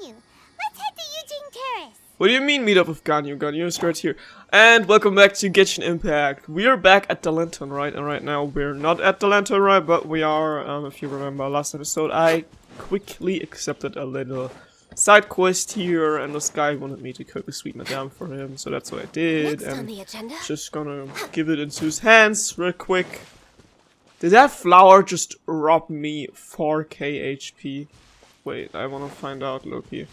Ganyu. Let's head to Eugene Terrace. What do you mean meet up with Ganyu? Ganyu is right here. And welcome back to Genshin Impact. We are back at the lantern, right? And right now we're not at the lantern, right? But we are, if you remember last episode, I quickly accepted a little side quest here, and this guy wanted me to cook a sweet madame for him, so that's what I did. Next on the agenda. Just gonna give it into his hands real quick. Did that flower just rob me 4k HP? Wait, I wanna find out, Loki.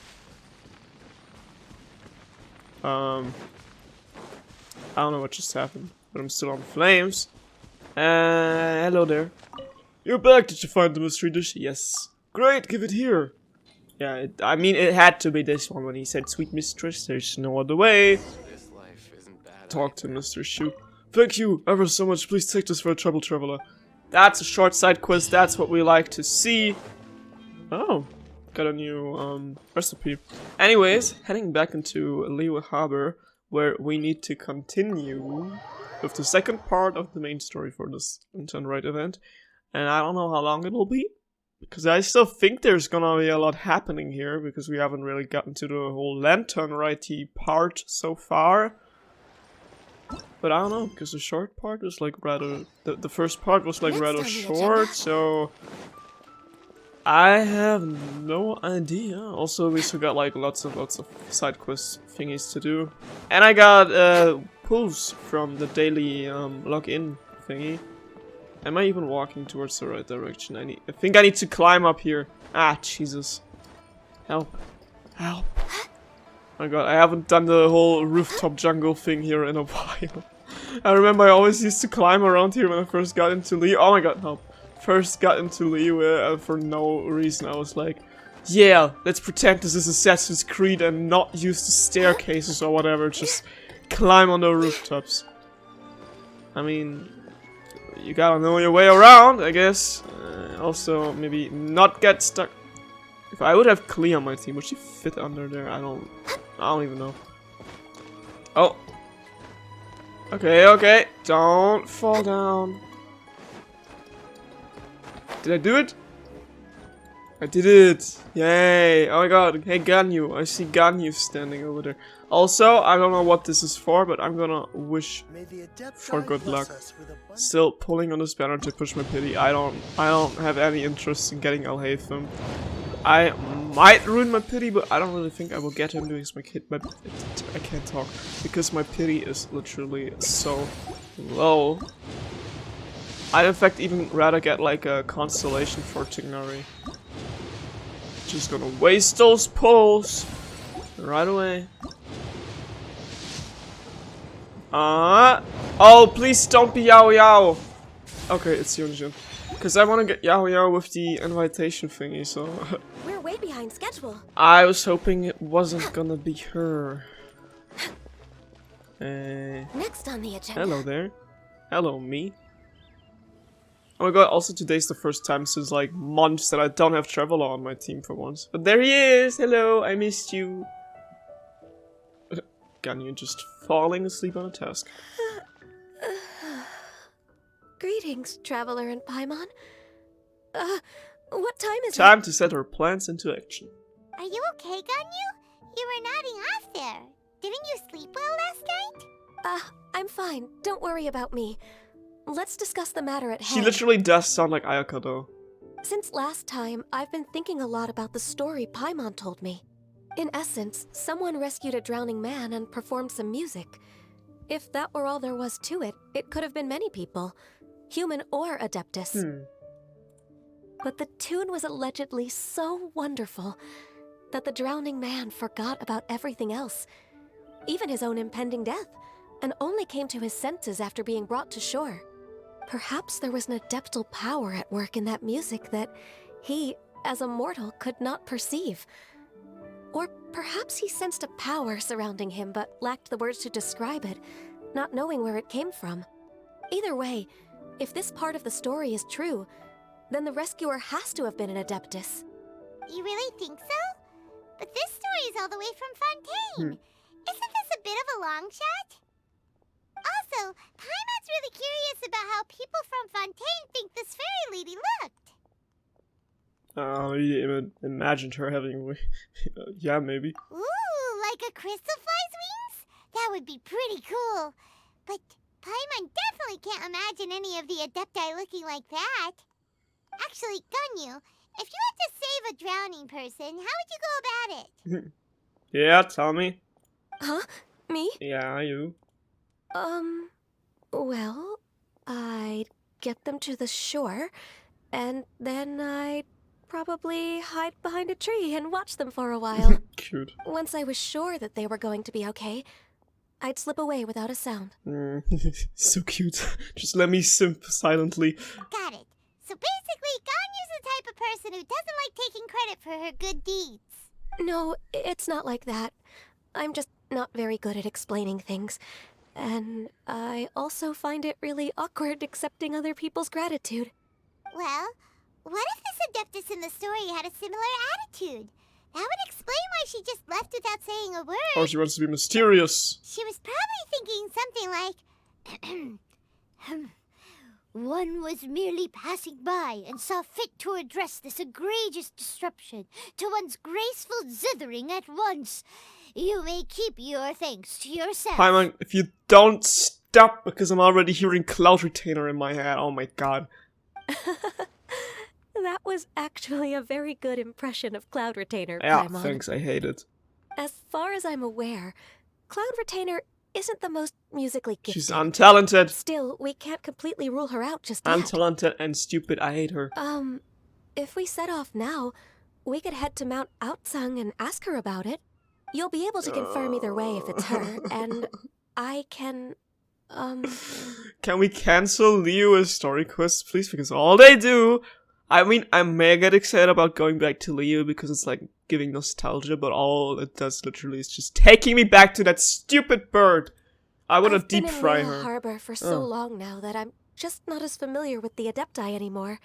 I don't know what just happened, but I'm still on flames. Hello there. You're back, did you find the mystery dish? Yes. Great, give it here. Yeah, I mean, it had to be this one when he said sweet mistress, there's no other way. Talk to Mr. Shu. Thank you ever so much, please take this for a trouble traveler. That's a short side quest, that's what we like to see. Oh, got a new recipe. Anyways, heading back into Liyue Harbor, where we need to continue with the second part of the main story for this Lantern Rite event. And I don't know how long it'll be, because I still think there's gonna be a lot happening here, because we haven't really gotten to the whole Lantern Rite-y part so far. But I don't know, because the short part was like rather... The first part was like rather short, so... I have no idea. Also, we still got like lots of side quest thingies to do. And I got pulls from the daily login thingy. Am I even walking towards the right direction? I think I need to climb up here. Ah, Jesus. Help. Help. Oh my god, I haven't done the whole rooftop jungle thing here in a while. I remember I always used to climb around here when I first got into Liyue. Oh my god, help. First got into Liyue for no reason. I was like, yeah, let's pretend this is Assassin's Creed and not use the staircases or whatever. Just climb on the rooftops. I mean, you gotta know your way around, I guess. Also, maybe not get stuck. If I would have Klee on my team, would she fit under there? I don't even know. Oh. Okay, okay. Don't fall down. Did I do it? I did it! Yay! Oh my god, hey Ganyu, I see Ganyu standing over there. Also, I don't know what this is for, but I'm gonna wish for good luck. Still pulling on this banner to push my pity. I don't have any interest in getting Alhaitham. I might ruin my pity, but I don't really think I will get him because I can't talk. Because my pity is literally so low. I'd in fact even rather get like a constellation for Tignari. Just gonna waste those pulls right away. Oh, please don't be Yao Yao. Okay, it's Yunjin. Because I want to get Yao Yao with the invitation thingy, so... We're way behind schedule. I was hoping it wasn't gonna be her. Next on the agenda. Hello there. Hello, me. Oh my god, also today's the first time since like months that I don't have Traveler on my team for once. But there he is! Hello, I missed you. Ganyu just falling asleep on a task. Greetings, Traveler and Paimon. What time is it? Time to set our plans into action. Are you okay, Ganyu? You were nodding off there. Didn't you sleep well last night? I'm fine. Don't worry about me. Let's discuss the matter at hand. She literally does sound like Ayaka though. Since last time, I've been thinking a lot about the story Paimon told me. In essence, someone rescued a drowning man and performed some music. If that were all there was to it, it could have been many people, human or Adeptus. But the tune was allegedly so wonderful that the drowning man forgot about everything else, even his own impending death, and only came to his senses after being brought to shore. Perhaps there was an adeptal power at work in that music that he, as a mortal, could not perceive. Or perhaps he sensed a power surrounding him but lacked the words to describe it, not knowing where it came from. Either way, if this part of the story is true, then the rescuer has to have been an Adeptus. You really think so? But this story is all the way from Fontaine. Isn't this a bit of a long shot? Also, Paimon's really curious about how people from Fontaine think this fairy lady looked. You imagined her having... yeah, maybe. Ooh, like a crystal fly's wings? That would be pretty cool. But Paimon definitely can't imagine any of the Adepti looking like that. Actually, Ganyu, if you had to save a drowning person, how would you go about it? Yeah, tell me. Huh? Me? Yeah, you. Well, I'd get them to the shore, and then I'd probably hide behind a tree and watch them for a while. Cute. Once I was sure that they were going to be okay, I'd slip away without a sound. So cute. Just let me simp silently. Got it. So basically, Ganyu's the type of person who doesn't like taking credit for her good deeds. No, it's not like that. I'm just not very good at explaining things. And I also find it really awkward accepting other people's gratitude. Well, what if this Adeptus in the story had a similar attitude? That would explain why she just left without saying a word. Oh, she wants to be mysterious. She was probably thinking something like, one was merely passing by and saw fit to address this egregious disruption to one's graceful zithering at once. You may keep your thanks to yourself. Paimon, if you don't stop, because I'm already hearing Cloud Retainer in my head. Oh my god. That was actually a very good impression of Cloud Retainer, Yeah, Paimon. thanks, I hate it. As far as I'm aware, Cloud Retainer isn't the most musically gifted. She's untalented. Still, we can't completely rule her out just yet. Untalented and stupid, I hate her. If we set off now, we could head to Mount Outsung and ask her about it. You'll be able to confirm either way if it's her, and I can, Can we cancel Liyue's story quests, please? Because all they do... I mean, I may get excited about going back to Liyue because it's like giving nostalgia, but all it does literally is just taking me back to that stupid bird. I want to deep fry I've been in her. Royal Harbor for so long now that I'm just not as familiar with the Adepti anymore.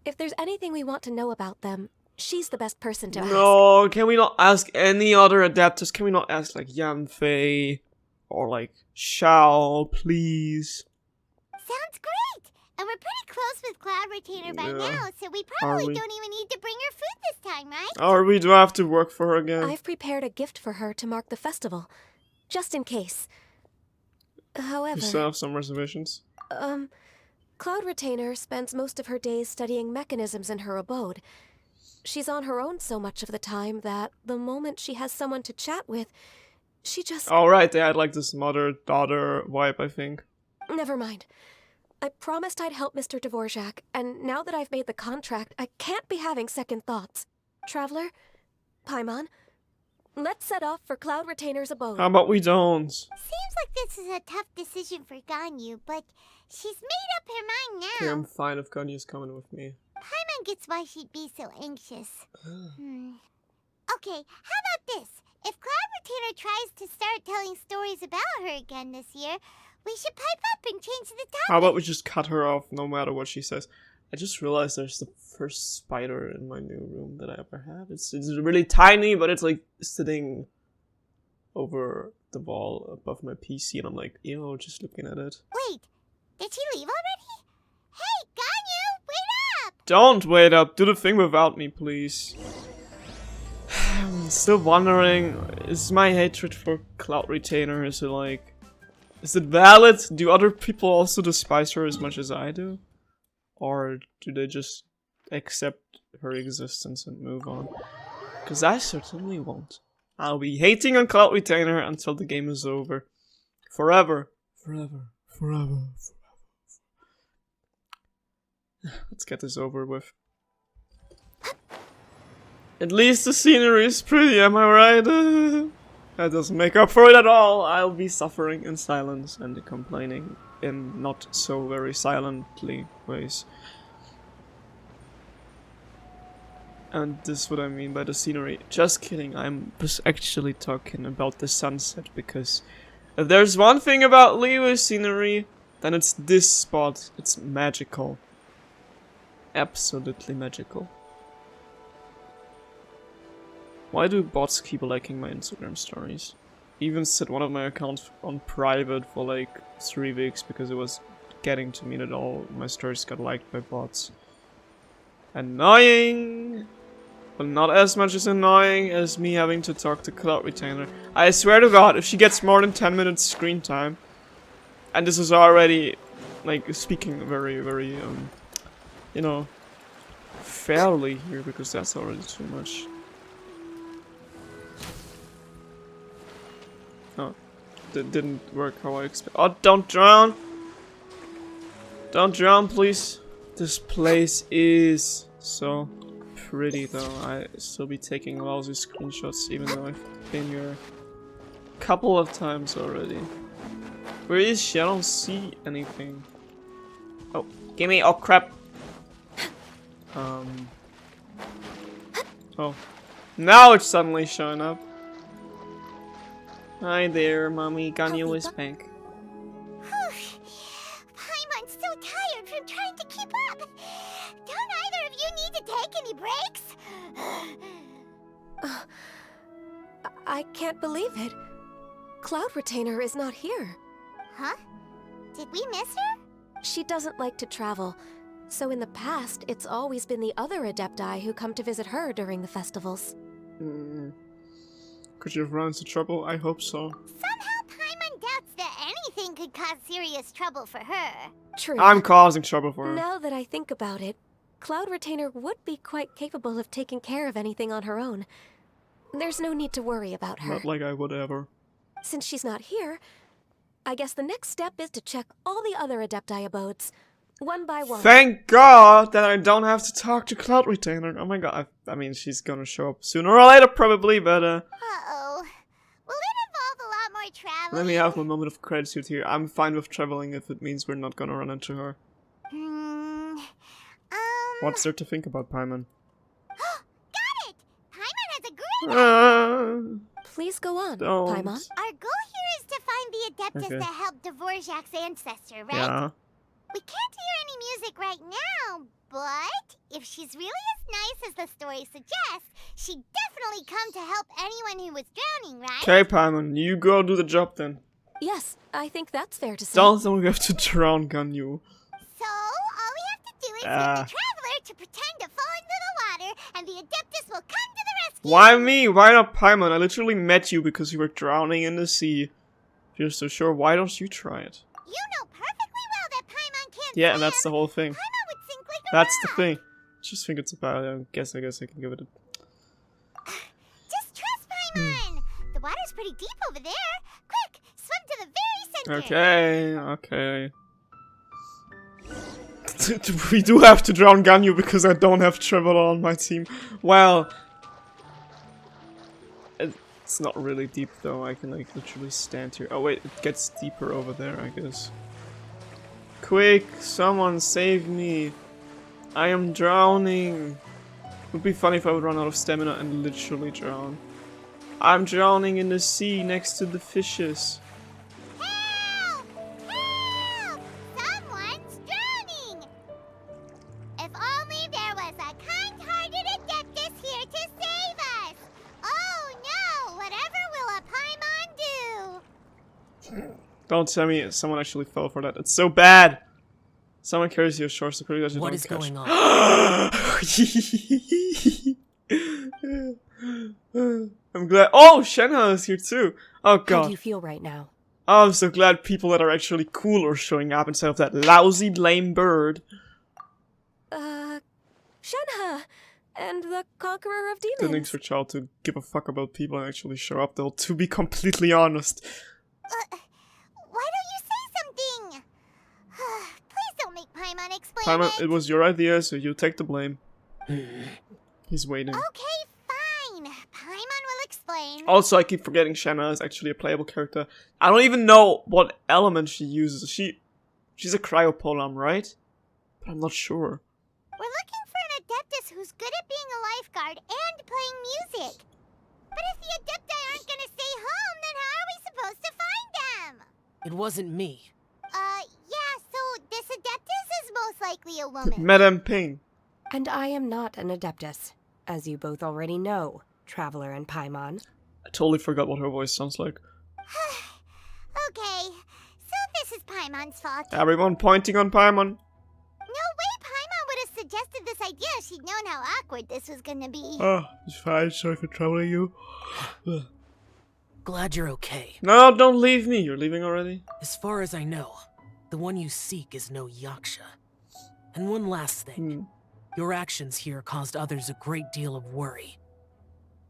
If there's anything we want to know about them, she's the best person to ask. No, can we not ask any other adapters? Can we not ask like Yanfei or like Shao, please? Sounds great! And we're pretty close with Cloud Retainer by Yeah. now, so we probably we? don't even need to bring her food this time, right? Or we do have to work for her again. I've prepared a gift for her to mark the festival, just in case. You However, still have some reservations? Cloud Retainer spends most of her days studying mechanisms in her abode. She's on her own so much of the time that the moment she has someone to chat with, she just... Oh, right, they had like this mother-daughter vibe, I think. Never mind. I promised I'd help Mr. Dvorak, and now that I've made the contract, I can't be having second thoughts. Traveler, Paimon, let's set off for Cloud Retainer's abode. How about we don't? Seems like this is a tough decision for Ganyu, but she's made up her mind Okay, now. I'm fine if Ganya's coming with me. Paimon gets why she'd be so anxious. Okay, how about this? If Cloud Retainer tries to start telling stories about her again this year, we should pipe up and change the topic. How about we just cut her off no matter what she says? I just realized there's the first spider in my new room that I ever had. It's really tiny, but it's like sitting over the wall above my PC, and I'm like, ew, just looking at it. Wait, did she leave already? Hey, Ganyu, wait up! Don't wait up, do the thing without me, please. I'm still wondering, is my hatred for Cloud Retainer, is it valid? Do other people also despise her as much as I do? Or do they just accept her existence and move on? Because I certainly won't. I'll be hating on Cloud Retainer until the game is over. Forever. Forever. Forever. Let's get this over with. At least the scenery is pretty, am I right? That doesn't make up for it at all. I'll be suffering in silence and complaining in not so very silently ways. And this is what I mean by the scenery. Just kidding, I'm just actually talking about the sunset, because if there's one thing about Liyue's scenery, then it's this spot. It's magical. Absolutely magical. Why do bots keep liking my Instagram stories? Even set one of my accounts on private for like 3 weeks because it was getting to me that all my stories got liked by bots. Annoying! But not as much as annoying as me having to talk to Cloud Retainer. I swear to God, if she gets more than 10 minutes screen time, and this is already, like, speaking very, very, you know, fairly here, because that's already too much. Oh, that didn't work how I expect. Oh, don't drown! Don't drown, please. This place is so pretty, though. I still be taking lousy screenshots, even though I've been here a couple of times already. Where is she? I don't see anything. Oh, gimme! Oh crap! Oh, now it's suddenly showing up. Hi there, mommy. Ganyu is back. Paimon's so tired from trying to keep up. Don't either of you need to take any breaks? I can't believe it. Cloud Retainer is not here. Huh? Did we miss her? She doesn't like to travel, so in the past, it's always been the other Adepti who come to visit her during the festivals. Could you have run into trouble? I hope so. Somehow Paimon doubts that anything could cause serious trouble for her. True. I'm causing trouble for her. Now that I think about it, Cloud Retainer would be quite capable of taking care of anything on her own. There's no need to worry about her. Not like I would ever. Since she's not here, I guess the next step is to check all the other Adepti abodes, one by one. Thank God that I don't have to talk to Cloud Retainer. Oh my God. I mean, she's gonna show up sooner or later, probably, but Uh-oh. Will it involve a lot more traveling? let me have my moment of gratitude here. I'm fine with traveling if it means we're not gonna run into her. What's there to think about, Paimon? Got it! Paimon has a great Please go on, Don't. Paimon. Our goal here is to find the Adeptus Okay. that helped Dvorak's ancestor, right? Yeah. We can't hear any music right now, but if she's really as nice as the story suggests, she'd definitely come to help anyone who was drowning, right? Okay, Paimon, you go do the job then. Yes, I think that's fair to say. Don't we have to drown Ganyu. So, all we have to do is get the traveler to pretend to fall into the water, and the Adeptus will come to the rescue. Why me? Why not Paimon? I literally met you because you were drowning in the sea. If you're so sure, why don't you try it? You know perfectly well that Paimon can't Yeah, swim. and that's the whole thing. Paimon would sink like a That's the rock. thing. Just think it's about it. I guess I can give it a... Just trust Paimon. The water's pretty deep over there. Quick, swim to the very center. Okay. We do have to drown Ganyu because I don't have Traveler on my team. Well... It's not really deep though, I can like literally stand here. Oh wait, it gets deeper over there, I guess. Quick, someone save me. I am drowning. It would be funny if I would run out of stamina and literally drown. I'm drowning in the sea next to the fishes. Help! Help! Someone's drowning! If only there was a kind-hearted Adeptus here to save us! Oh no! Whatever will a Paimon do? Don't tell me someone actually fell for that. It's so bad! Someone carries you ashore, so quickly that you What don't is catch. going on? I'm glad. Oh, Shenhe is here too. Oh How do god. you feel right now? Oh, I'm so glad people that are actually cool are showing up instead of that lousy, lame bird. Shenhe! And the Conqueror of Demons. Didn't expect y'all to give a fuck about people and actually show up though, to be completely honest. Why don't you say something? Please don't make Paimon explain Paimon, it. it was your idea, so you take the blame. He's waiting. Okay, fine. Paimon will explain. Also, I keep forgetting Shenhe is actually a playable character. I don't even know what element she uses. She's a cryopolam, right? But I'm not sure. We're looking for an Adeptus who's good at being a lifeguard and playing music. But if the Adepti aren't gonna stay home, then how are we supposed to find them? It wasn't me. Yeah, so this Adeptus is most likely a woman. Madame Ping. And I am not an Adeptus, as you both already know, Traveler and Paimon. I totally forgot what her voice sounds like. Okay, so this is Paimon's fault. Everyone pointing on Paimon. No way Paimon would have suggested this idea. She you'd known how awkward this was gonna be. Oh, it's fine. Sorry for troubling you. Glad you're okay. No, don't leave me. You're leaving already? As far as I know, the one you seek is no yaksha. And one last thing. Your actions here caused others a great deal of worry.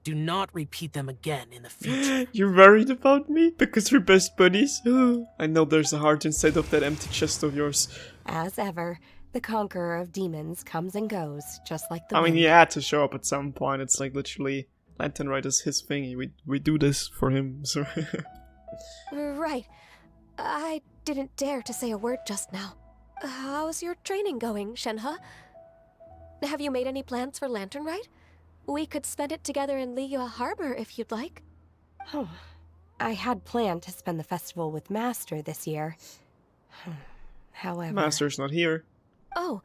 Do not repeat them again in the future. You're worried about me? Because we're best buddies? I know there's a heart inside of that empty chest of yours. As ever, the conqueror of demons comes and goes, just like the I mean, wind. he had to show up at some point. It's like literally Lantern Rite is his thingy. We do this for him, so... Right. I didn't dare to say a word just now. How's your training going, Shenhe? Have you made any plans for Lantern Rite? We could spend it together in miHoYo Harbor if you'd like. Oh, I had planned to spend the festival with Master this year. However... Master's not here. Oh,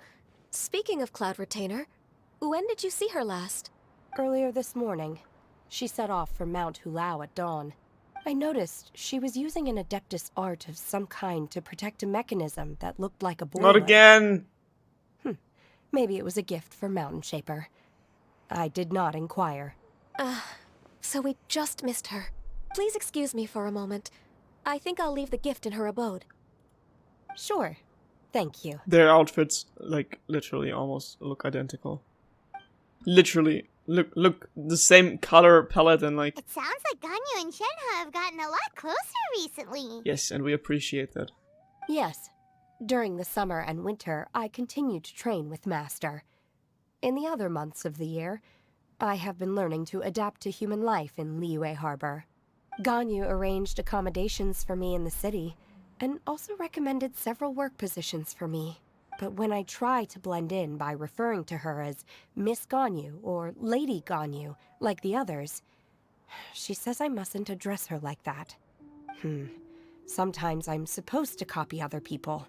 speaking of Cloud Retainer, when did you see her last? Earlier this morning, she set off for Mount Hulao at dawn. I noticed she was using an Adeptus art of some kind to protect a mechanism that looked like a boiler. Not again! Maybe it was a gift for Mountain Shaper. I did not inquire. So we just missed her. Please excuse me for a moment. I think I'll leave the gift in her abode. Sure. Thank you. Their outfits, like, literally almost look identical. Literally. Look, the same color palette and like... It sounds like Ganyu and Shenhe have gotten a lot closer recently. Yes, and we appreciate that. Yes. During the summer and winter, I continued to train with Master. In the other months of the year, I have been learning to adapt to human life in miHoYo Harbor. Ganyu arranged accommodations for me in the city, and also recommended several work positions for me. But when I try to blend in by referring to her as Miss Ganyu or Lady Ganyu, like the others, she says I mustn't address her like that. Sometimes I'm supposed to copy other people.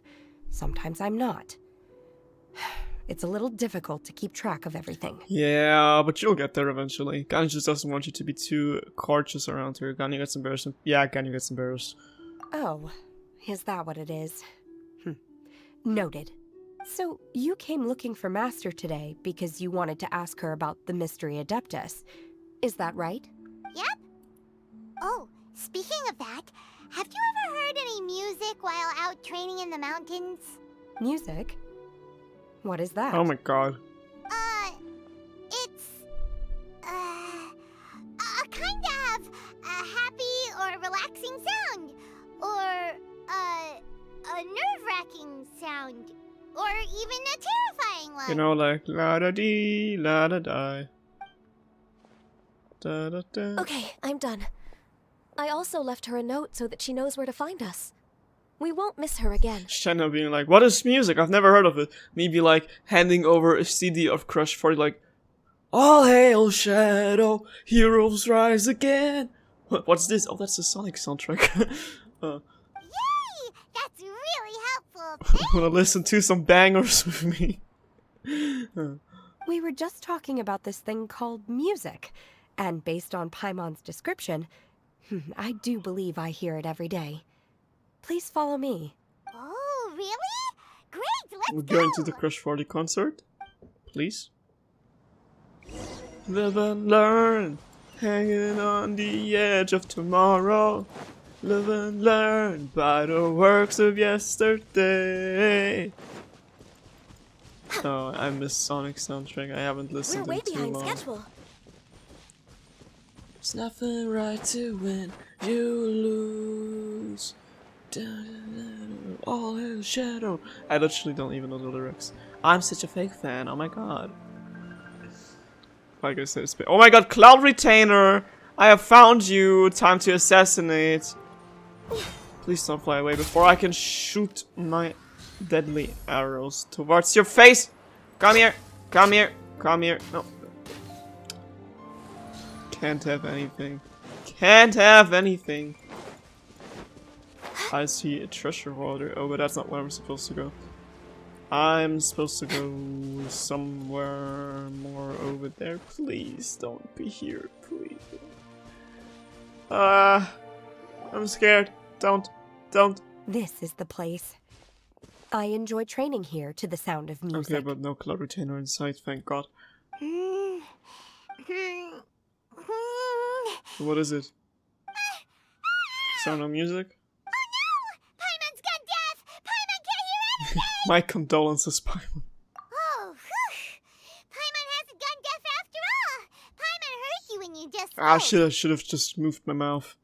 Sometimes I'm not. It's a little difficult to keep track of everything. Yeah, but you'll get there eventually. Ganyu just doesn't want you to be too cautious around her. Ganyu gets embarrassed. Yeah, Ganyu gets embarrassed. Oh, is that what it is? Noted. So, you came looking for Master today because you wanted to ask her about the Mystery Adeptus. Is that right? Yep. Oh, speaking of that, have you ever heard any music while out training in the mountains? Music? What is that? Oh my god. It's, a kind of a happy or relaxing sound. Or, a nerve-wracking sound. Or even a terrifying one. You know, like la da dee, la da da. Da da da. Okay, I'm done. I also left her a note so that she knows where to find us. We won't miss her again. Shenhe being like, what is music? I've never heard of it. Me be like, handing over a CD of Crush 40, like, all hail Shadow, heroes rise again. What's this? Oh, that's the Sonic soundtrack. Yay! That's really helpful. Wanna listen to some bangers with me? We were just talking about this thing called music, and based on Paimon's description, I do believe I hear it every day. Please follow me. Oh, really? Great, We're let's going go. to the Crush 40 concert? Please? Live and learn, hanging on the edge of tomorrow. Live and learn by the works of yesterday. Oh, I miss Sonic soundtrack. I haven't We're listened way in too behind long. schedule. It's nothing right to win, you lose. All in shadow. I literally don't even know the lyrics. I'm such a fake fan. Oh my god. Like I said, oh my god, Cloud Retainer! I have found you. Time to assassinate. Please don't fly away before I can shoot my deadly arrows towards your face. Come here. Come here. Come here. No. Can't have anything. Can't have anything. I see a treasure water. Oh, but that's not where I'm supposed to go. I'm supposed to go somewhere more over there. Please don't be here. Please. I'm scared. Don't. This is the place. I enjoy training here to the sound of music. Okay, but no cloud retainer inside, thank God. What is it? Sound of music? Paimon's gone deaf! Paimon can't hear anything! My condolences, Paimon. Oh, whew. Paimon hasn't gone deaf after all! Paimon heard you when you just Ah, spoke. I should have just moved my mouth.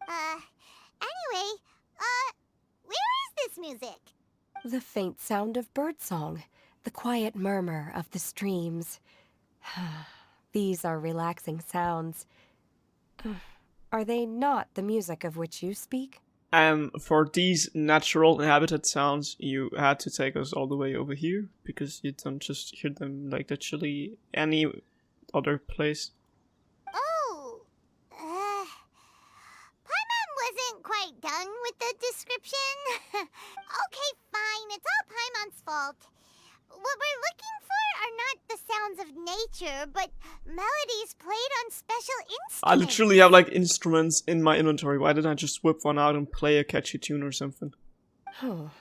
Anyway, where is this music? The faint sound of birdsong, the quiet murmur of the streams. These are relaxing sounds. Are they not the music of which you speak? For these natural inhabited sounds, you had to take us all the way over here, because you don't just hear them like literally any other place. Oh, Paimon wasn't quite done with the description. Okay, fine, it's all Paimon's fault. What we're looking for are not the sounds of nature, but melodies played on special instruments. I literally have like instruments in my inventory. Why didn't I just whip one out and play a catchy tune or something? Oh.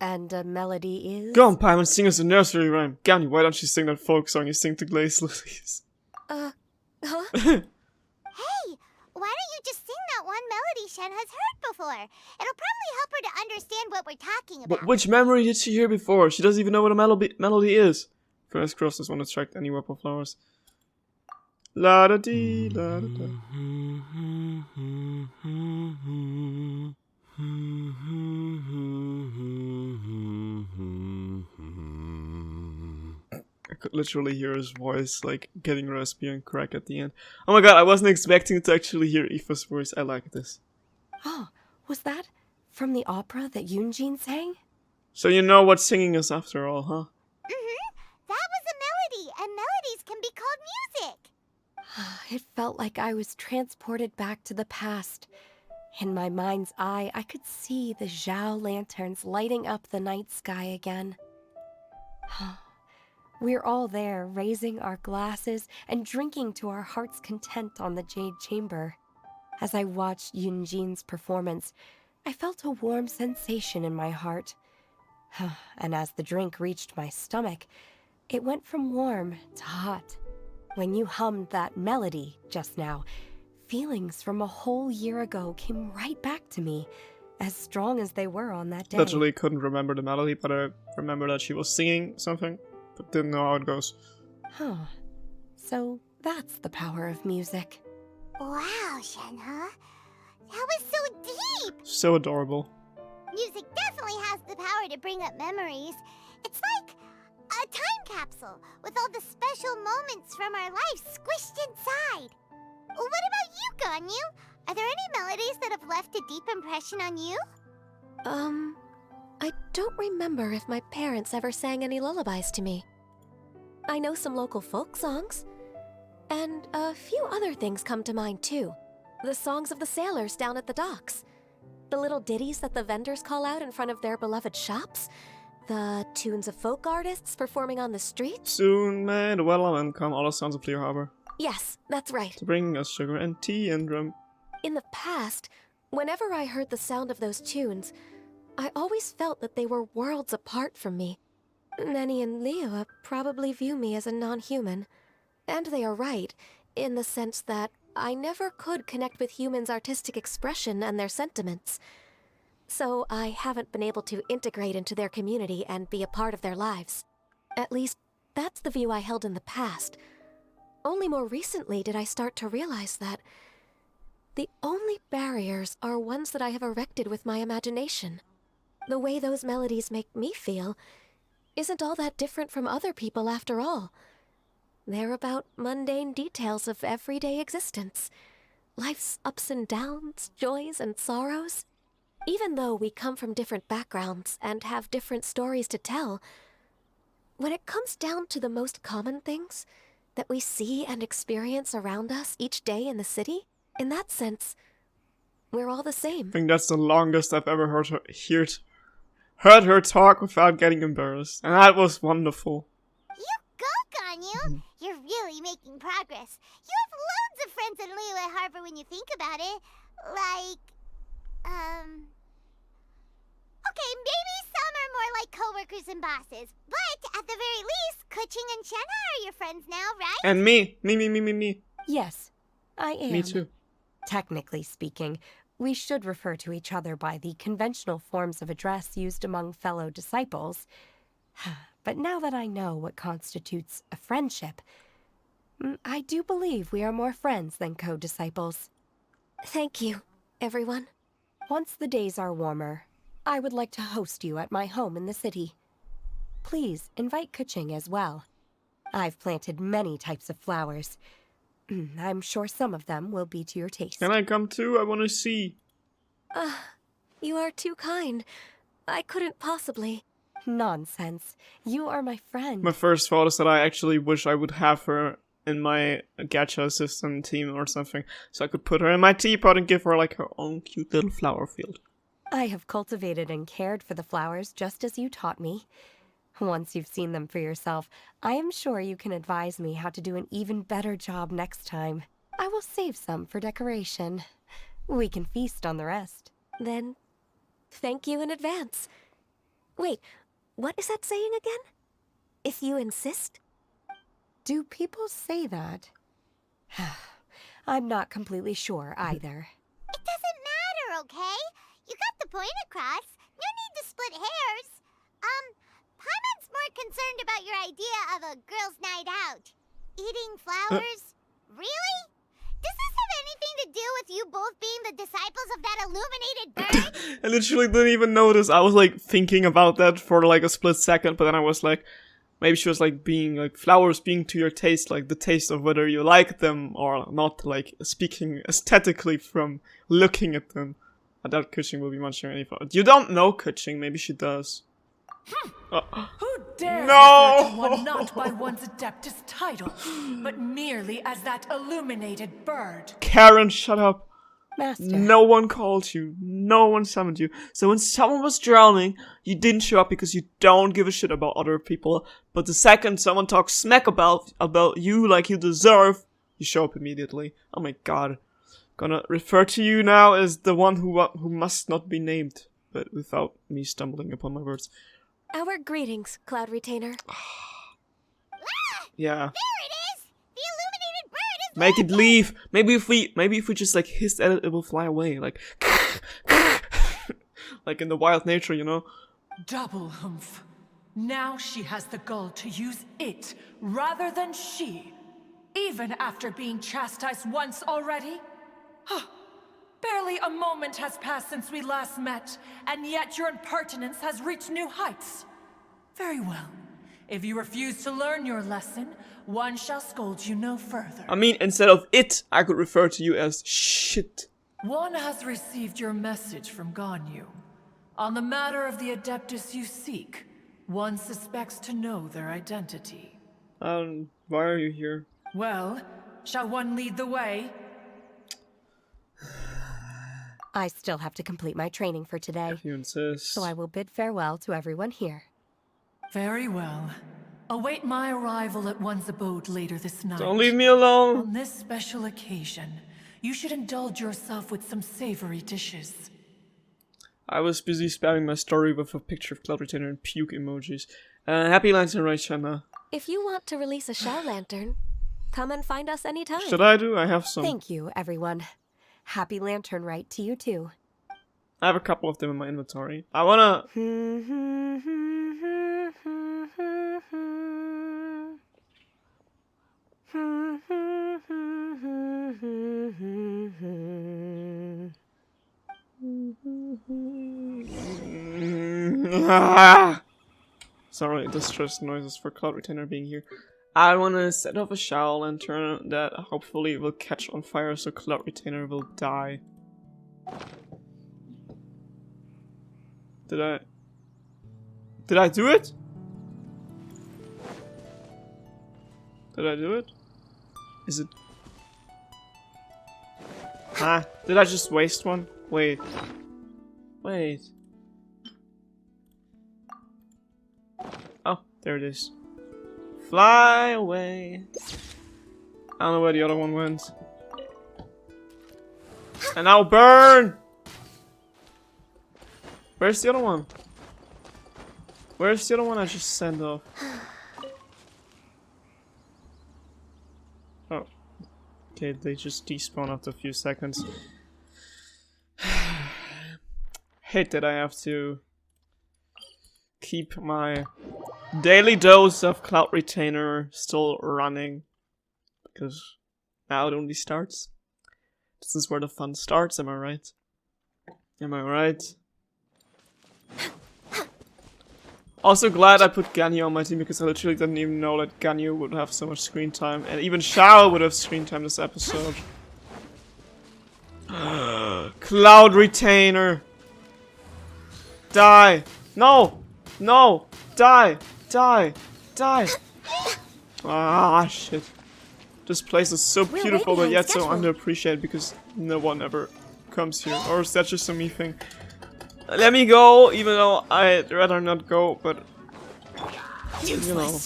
And a melody is... Go on, Paimon, sing us a nursery rhyme. Gani, why don't you sing that folk song you sing to Glaze Lilies? Huh? Hey, why don't you just sing that one melody Shen has heard before? It'll probably help her to understand what we're talking about. But which memory did she hear before? She doesn't even know what a melody is. First cross does one attract any purple flowers. La da dee, la da da. I could literally hear his voice, like, getting raspy and crack at the end. Oh my god, I wasn't expecting to actually hear Aoife's voice. I like this. Oh, was that from the opera that Yoonjin sang? So you know what singing is after all, huh? That was a melody, and melodies can be called music. It felt like I was transported back to the past. In my mind's eye, I could see the Zhao lanterns lighting up the night sky again. We're all there, raising our glasses and drinking to our heart's content on the Jade Chamber. As I watched Yoonjin's performance, I felt a warm sensation in my heart. And as the drink reached my stomach, it went from warm to hot. When you hummed that melody just now, feelings from a whole year ago came right back to me, as strong as they were on that day. Literally couldn't remember the melody, but I remember that she was singing something, but didn't know how it goes. So that's the power of music. Wow, Shenhe. That was so deep! So adorable. Music definitely has the power to bring up memories. It's like a time capsule with all the special moments from our lives squished inside. What about you, Ganyu? Are there any melodies that have left a deep impression on you? I don't remember if my parents ever sang any lullabies to me. I know some local folk songs, and a few other things come to mind too. The songs of the sailors down at the docks, the little ditties that the vendors call out in front of their beloved shops, the tunes of folk artists performing on the streets. Soon may the wellerman come, all the sounds of Clear Harbor. Yes, that's right. To bring us sugar and tea and rum. In the past, whenever I heard the sound of those tunes, I always felt that they were worlds apart from me. Nenny and Liyue probably view me as a non-human. And they are right, in the sense that I never could connect with humans' artistic expression and their sentiments. So I haven't been able to integrate into their community and be a part of their lives. At least, that's the view I held in the past. Only more recently did I start to realize that the only barriers are ones that I have erected with my imagination. The way those melodies make me feel isn't all that different from other people after all. They're about mundane details of everyday existence. Life's ups and downs, joys and sorrows. Even though we come from different backgrounds and have different stories to tell, when it comes down to the most common things that we see and experience around us each day in the city, in that sense, we're all the same. I think that's the longest I've ever heard her talk without getting embarrassed. And that was wonderful. You go, Ganyu! You're really making progress. You have loads of friends in Liyue Harbor when you think about it. Like, okay, maybe some are more like co-workers and bosses. But at the very least, Kuching and Shenna are your friends now, right? And me. Yes, I am. Me too. Technically speaking, we should refer to each other by the conventional forms of address used among fellow disciples. But now that I know what constitutes a friendship, I do believe we are more friends than co-disciples. Thank you, everyone. Once the days are warmer, I would like to host you at my home in the city. Please invite Kuching as well. I've planted many types of flowers. I'm sure some of them will be to your taste. Can I come too? I want to see. You are too kind. I couldn't possibly. Nonsense. You are my friend. My first thought is that I actually wish I would have her in my gacha assistant team or something, so I could put her in my teapot and give her like her own cute little flower field. I have cultivated and cared for the flowers just as you taught me. Once you've seen them for yourself, I am sure you can advise me how to do an even better job next time. I will save some for decoration. We can feast on the rest. Then, thank you in advance. Wait, what is that saying again? If you insist? Do people say that? I'm not completely sure either. It doesn't matter, okay? You got the point across. No need to split hairs. Paimon's more concerned about your idea of a girls' night out. Eating flowers? Really? Does this have anything to do with you both being the disciples of that illuminated bird? I literally didn't even notice. I was like thinking about that for like a split second, but then I was like, maybe she was like being like flowers being to your taste, like the taste of whether you like them or not, like speaking aesthetically from looking at them. I doubt Kuching will be much of any thought. You don't know Kuching, maybe she does. Who dares No! refer to one not by one's Adeptus title, but merely as that illuminated bird? Karen, shut up. Master. No one called you. No one summoned you. So when someone was drowning, you didn't show up because you don't give a shit about other people. But the second someone talks smack about you like you deserve, you show up immediately. Oh my god. Gonna refer to you now as the one who must not be named, but without me stumbling upon my words. Our greetings, Cloud Retainer. Yeah. There it is! The illuminated bird is Make it leave. Maybe if we just like hiss at it, it will fly away. Like, like in the wild nature, you know. Double humph. Now she has the gall to use it rather than she. Even after being chastised once already? Barely a moment has passed since we last met, and yet your impertinence has reached new heights. Very well. If you refuse to learn your lesson, one shall scold you no further. I mean, instead of it, I could refer to you as shit. One has received your message from Ganyu. On the matter of the Adeptus you seek, one suspects to know their identity. Why are you here? Well, shall one lead the way? I still have to complete my training for today, If you insist. so I will bid farewell to everyone here. Very well. Await my arrival at one's abode later this night. Don't leave me alone. On this special occasion, you should indulge yourself with some savory dishes. I was busy spamming my story with a picture of Cloud Retainer and puke emojis. Happy Lantern, right, Shanna? If you want to release a Shao Lantern, come and find us anytime. Should I do? I have some. Thank you, everyone. Happy Lantern Rite to you too. I have a couple of them in my inventory. I wanna... Sorry, distress noises for Cloud Retainer being here. I wanna set off a Shao Lantern that hopefully will catch on fire so Cloud Retainer will die. Did I do it? Did I do it? Is it... Ah, did I just waste one? Wait. Wait. Oh, there it is. Fly away. I don't know where the other one went. And now burn! Where's the other one? Where's the other one I just sent off? Oh. Okay, they just despawn after a few seconds. Hate that I have to keep my daily dose of Cloud Retainer still running. Because now it only starts. This is where the fun starts, am I right? Am I right? Also glad I put Ganyu on my team because I literally didn't even know that Ganyu would have so much screen time. And even Shao would have screen time this episode. Cloud Retainer! Die! No! No! Die! Die! Die! Ah, shit. This place is so We're beautiful way but yet behind so schedule. underappreciated because no one ever comes here. Or is that just a me thing? Let me go, even though I'd rather not go, but you know.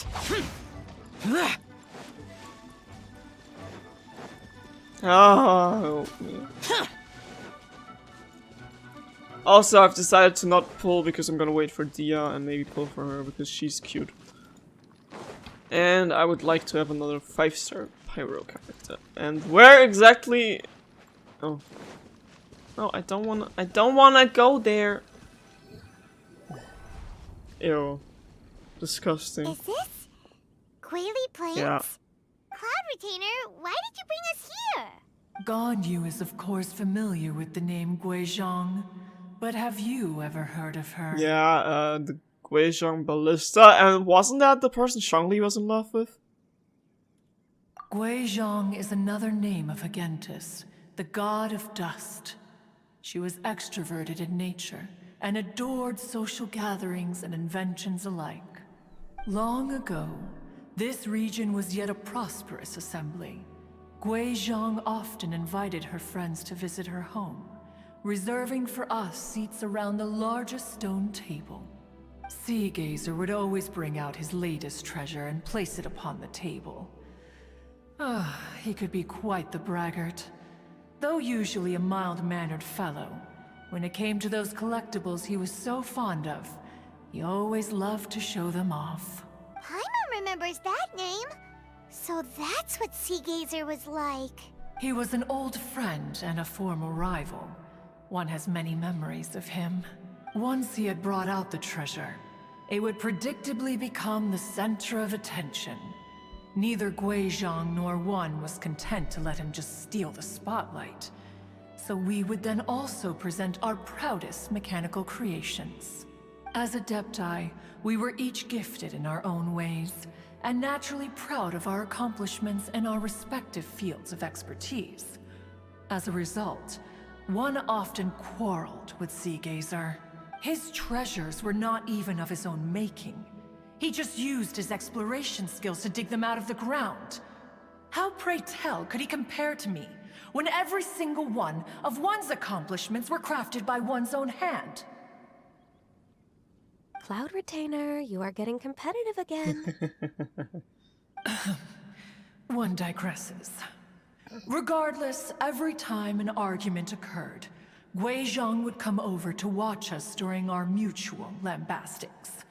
Ah, help me. Also, I've decided to not pull because I'm gonna wait for Dia and maybe pull for her because she's cute. And I would like to have another 5-star Pyro character. And where exactly? Oh. No, I don't wanna go there. Ew. Disgusting. Is this Quaily Plains? Yeah. Cloud Retainer, why did you bring us here? Ganyu is of course familiar with the name Guizhong, but have you ever heard of her? Yeah, the Guizhong Ballista, and wasn't that the person Shangli was in love with? Guizhong is another name of Agentis, the god of dust. She was extroverted in nature and adored social gatherings and inventions alike. Long ago, this region was yet a prosperous assembly. Guizhong often invited her friends to visit her home, reserving for us seats around the largest stone table. Sea Gazer would always bring out his latest treasure and place it upon the table. He could be quite the braggart. Though usually a mild-mannered fellow, when it came to those collectibles he was so fond of, he always loved to show them off. Paimon remembers that name. So that's what Sea Gazer was like. He was an old friend and a former rival. One has many memories of him. Once he had brought out the treasure, it would predictably become the center of attention. Neither Guizhong nor one was content to let him just steal the spotlight. So we would then also present our proudest mechanical creations. As Adepti, we were each gifted in our own ways, and naturally proud of our accomplishments in our respective fields of expertise. As a result, one often quarreled with Sea Gazer. His treasures were not even of his own making. He just used his exploration skills to dig them out of the ground. How, pray tell, could he compare to me, when every single one of one's accomplishments were crafted by one's own hand? Cloud Retainer, you are getting competitive again. One digresses. Regardless, every time an argument occurred, Guizhong would come over to watch us during our mutual lambastics.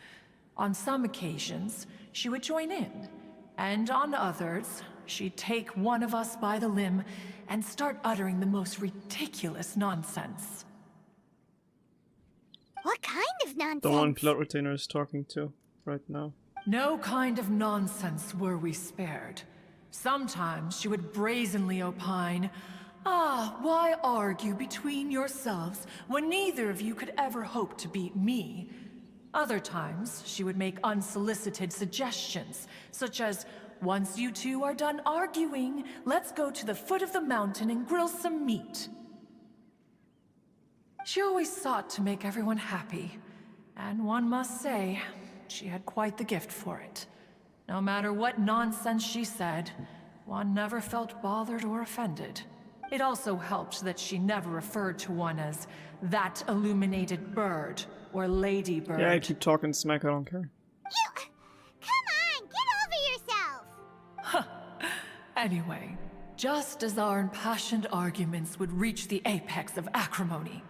On some occasions, she would join in, and on others, she'd take one of us by the limb and start uttering the most ridiculous nonsense. What kind of nonsense? The one Cloud Retainer is talking to right now. No kind of nonsense were we spared. Sometimes she would brazenly opine, why argue between yourselves when neither of you could ever hope to beat me? Other times, she would make unsolicited suggestions, such as, once you two are done arguing, let's go to the foot of the mountain and grill some meat. She always sought to make everyone happy, and one must say, she had quite the gift for it. No matter what nonsense she said, one never felt bothered or offended. It also helped that she never referred to one as that illuminated bird or ladybird. Yeah, I keep talking smack, I don't care. You... Come on, get over yourself! Anyway, just as our impassioned arguments would reach the apex of acrimony,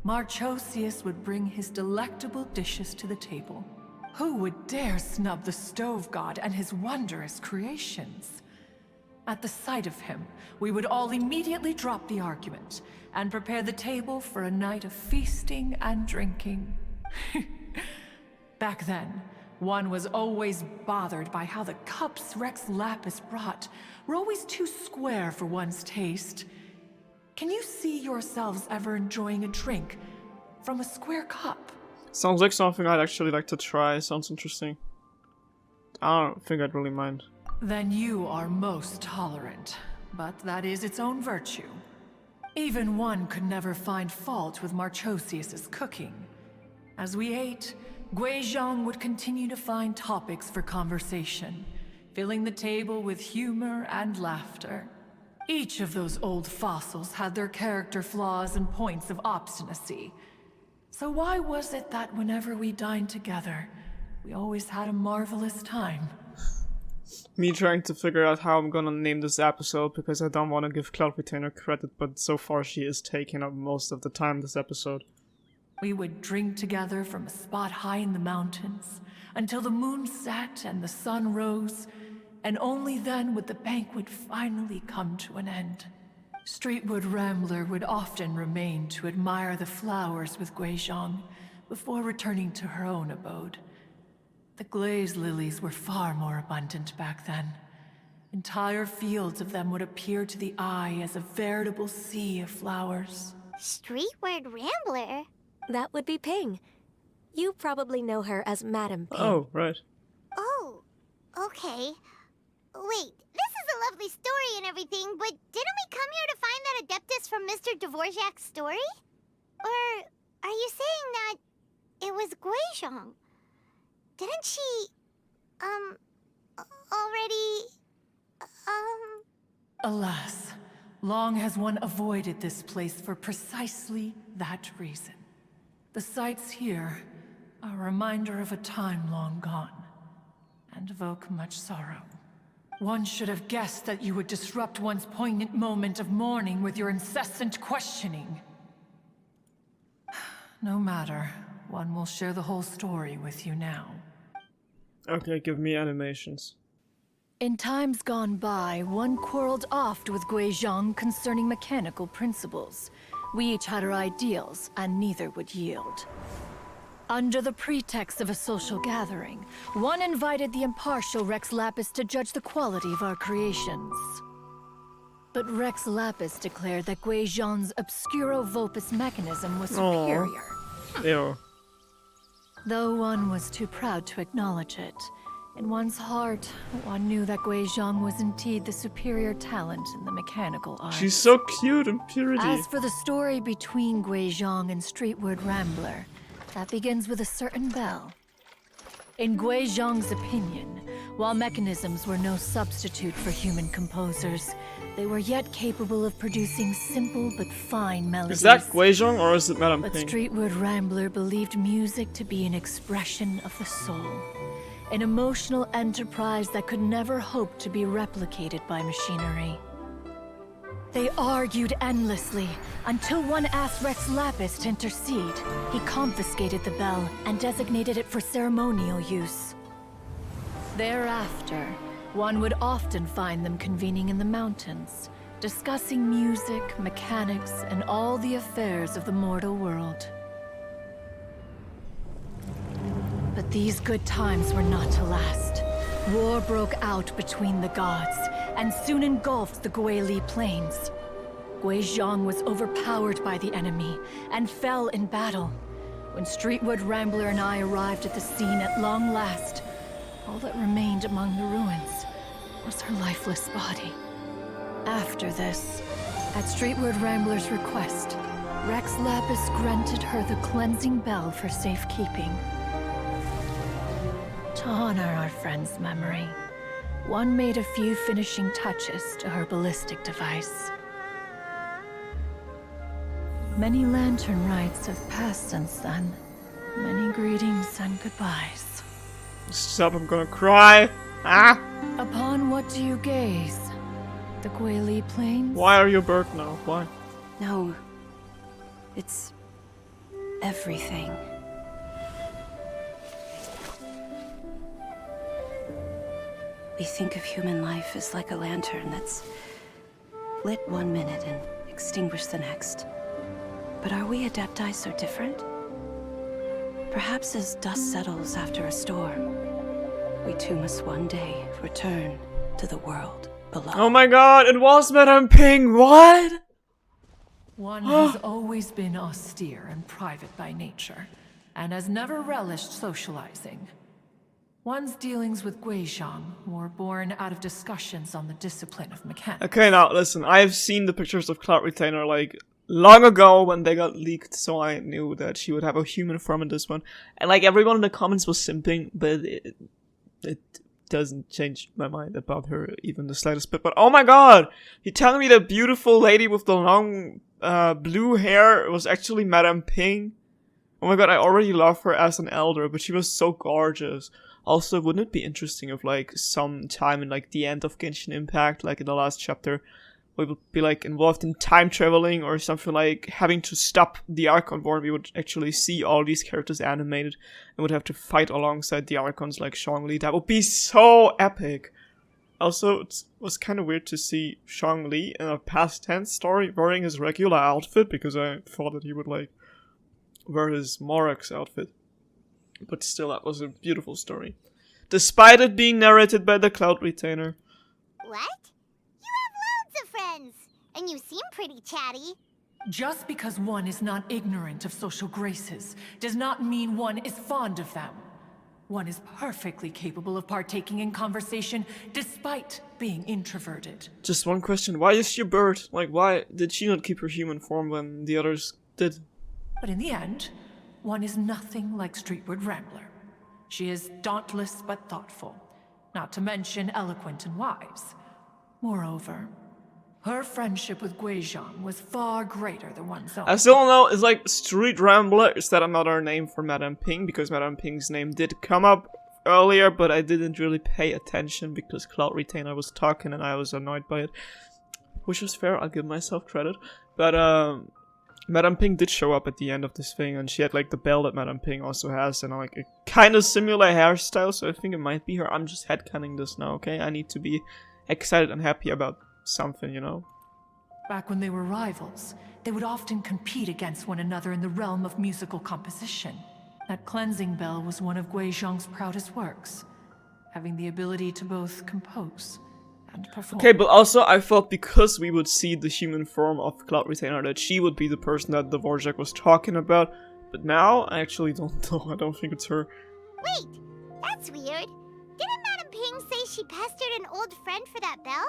Marchosius would bring his delectable dishes to the table. Who would dare snub the stove god and his wondrous creations? At the sight of him, we would all immediately drop the argument and prepare the table for a night of feasting and drinking. Back then, one was always bothered by how the cups Rex Lapis brought were always too square for one's taste. Can you see yourselves ever enjoying a drink from a square cup? Sounds like something I'd actually like to try. Sounds interesting. I don't think I'd really mind. Then you are most tolerant, but that is its own virtue. Even one could never find fault with Marchosius's cooking. As we ate, Guizhong would continue to find topics for conversation, filling the table with humor and laughter. Each of those old fossils had their character flaws and points of obstinacy. So why was it that whenever we dined together, we always had a marvelous time? Me trying to figure out how I'm gonna name this episode because I don't want to give Cloud Retainer credit, but so far she is taking up most of the time this episode. We would drink together from a spot high in the mountains until the moon set and the sun rose, and only then would the banquet finally come to an end. Streetwood Rambler would often remain to admire the flowers with Guizhong before returning to her own abode. The glaze lilies were far more abundant back then. Entire fields of them would appear to the eye as a veritable sea of flowers. Streetward Rambler? That would be Ping. You probably know her as Madam Ping. Oh, right. Oh, okay. Wait, this is a lovely story and everything, but didn't we come here to find that Adeptus from Mr. Dvorak's story? Or are you saying that it was Guizhong? Didn't she, already, Alas, long has one avoided this place for precisely that reason. The sights here are a reminder of a time long gone, and evoke much sorrow. One should have guessed that you would disrupt one's poignant moment of mourning with your incessant questioning. No matter, one will share the whole story with you now. Okay, give me animations. In times gone by, one quarreled oft with Guizhong concerning mechanical principles. We each had our ideals, and neither would yield. Under the pretext of a social gathering, one invited the impartial Rex Lapis to judge the quality of our creations. But Rex Lapis declared that Guizhong's Obscuro Vulpus mechanism was superior. Ew. Though one was too proud to acknowledge it, in one's heart, one knew that Guizhong was indeed the superior talent in the mechanical arts. She's so cute in purity. As for the story between Guizhong and Streetward Rambler, that begins with a certain bell. In Guizhong's opinion, while mechanisms were no substitute for human composers, they were yet capable of producing simple but fine melodies. Is that Guizhong or is it Madame But Ping? Streetwood Rambler believed music to be an expression of the soul, an emotional enterprise that could never hope to be replicated by machinery. They argued endlessly, until one asked Rex Lapis to intercede. He confiscated the bell and designated it for ceremonial use. Thereafter, one would often find them convening in the mountains, discussing music, mechanics, and all the affairs of the mortal world. But these good times were not to last. War broke out between the gods, and soon engulfed the Guili Plains. Guizhong was overpowered by the enemy, and fell in battle. When Streetwood Rambler and I arrived at the scene at long last, all that remained among the ruins was her lifeless body. After this, at Streetwood Rambler's request, Rex Lapis granted her the cleansing bell for safekeeping. To honor our friend's memory, one made a few finishing touches to her ballistic device. Many lantern rites have passed since then. Many greetings and goodbyes. Stop, I'm gonna cry. Ah! Upon what do you gaze? The Guili Plains? Why are you a bird now? Why? No. It's everything. We think of human life as like a lantern that's lit one minute and extinguished the next. But are we Adepti so different? Perhaps as dust settles after a storm, we too must one day return to the world below. Oh my god, it was Madame Ping, what? One has always been austere and private by nature, and has never relished socializing. One's dealings with Guizhong were born out of discussions on the discipline of mechanics. Okay, now listen, I have seen the pictures of Cloud Retainer like long ago when they got leaked, so I knew that she would have a human form in this one. And like everyone in the comments was simping, but it doesn't change my mind about her even the slightest bit. But oh my god, you're telling me the beautiful lady with the long blue hair was actually Madame Ping? Oh my god, I already love her as an elder, but she was so gorgeous. Also, wouldn't it be interesting if, like, some time in, like, the end of Genshin Impact, like in the last chapter, we would be, like, involved in time traveling or something like having to stop the Archon War, we would actually see all these characters animated and would have to fight alongside the Archons like Zhongli. That would be so epic! Also, it was kind of weird to see Zhongli in a past tense story wearing his regular outfit, because I thought that he would, like, wear his Morax outfit. But still, that was a beautiful story. Despite it being narrated by the Cloud Retainer. What? You have loads of friends, and you seem pretty chatty. Just because one is not ignorant of social graces does not mean one is fond of them. One is perfectly capable of partaking in conversation despite being introverted. Just one question, why is she a bird? Like, why did she not keep her human form when the others did? But in the end, one is nothing like Streetward Rambler. She is dauntless but thoughtful, not to mention eloquent and wise. Moreover, her friendship with Guizhong was far greater than one's own. I still don't know, it's like Street Rambler, is that another name for Madame Ping? Because Madame Ping's name did come up earlier, but I didn't really pay attention because Cloud Retainer was talking and I was annoyed by it. Which is fair, I'll give myself credit. But, Madame Ping did show up at the end of this thing, and she had like the bell that Madame Ping also has, and like a kind of similar hairstyle, so I think it might be her. I'm just headcanon this now, okay? I need to be excited and happy about something, you know? Back when they were rivals, they would often compete against one another in the realm of musical composition. That cleansing bell was one of Guizhong's proudest works, having the ability to both compose and perform. Okay, but also I thought because we would see the human form of Cloud Retainer that she would be the person that the Dvorak was talking about, but now I actually don't know. I don't think it's her. Wait, that's weird. Didn't Madame Ping say she pestered an old friend for that bell?